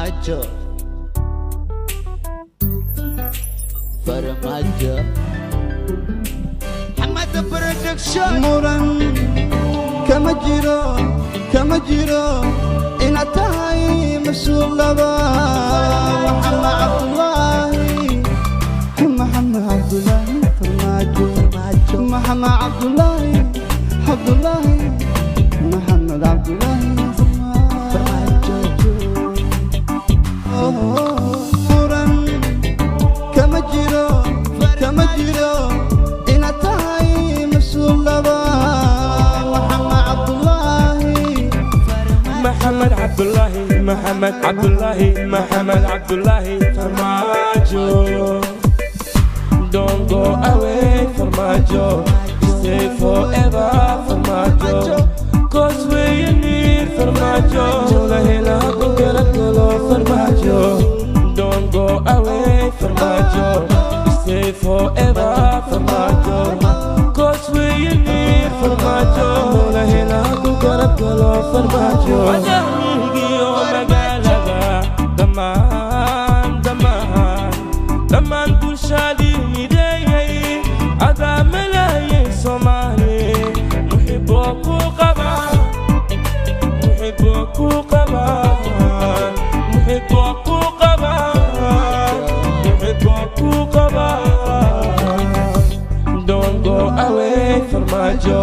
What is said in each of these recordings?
Farmaajo Farmaajo Hamada Production muran kama jiro ina tahay mas'uul laba Maxamed Cabdullaahi Farmaajo Maxamed Cabdullaahi Maxamed Cabdullaahi Farmaajo muran kama jiro ina tahay mas'uul laba محمد عبد الله Farmaajo. Don't go away Farmaajo, stay forever Farmaajo, cause we need Farmaajo, la ilaha illallah Farmaajo. Don't go away Farmaajo, stay forever Farmaajo, cause we need Farmaajo, la ilaha illallah Farmaajo. Daman bulshadi midayay ada malayin Somali muhibbuku qaba Don't go away Farmaajo,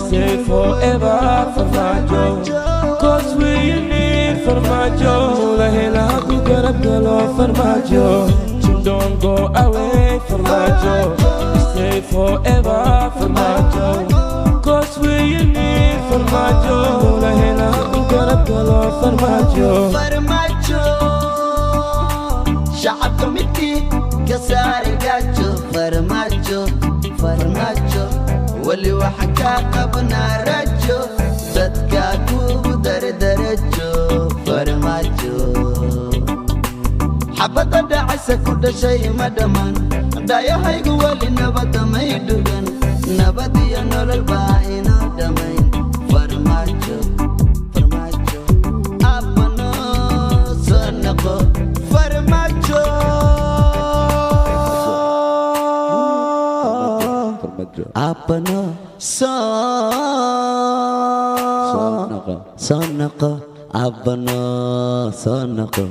stay forever Farmaajo, cause we need Farmaajo, la ilaha illallah Farmaajo. Don't go away Farmaajo, stay forever Farmaajo, cause we need Farmaajo, la ilaha illallah Farmaajo. Shacabka midkii ka saari gaajo Farmaajo wali waxa ka qabnaa rajo dadka kugu dardarajo Farmaajo xabada dhacaysa ku dhashay ma dhamaan dhayahaygu wali nabada may dhugan nabad iyo nolol baa inoo dhamayn Farmaajo abano soo noqo Farmaajo abano soo noqo abano soo noqo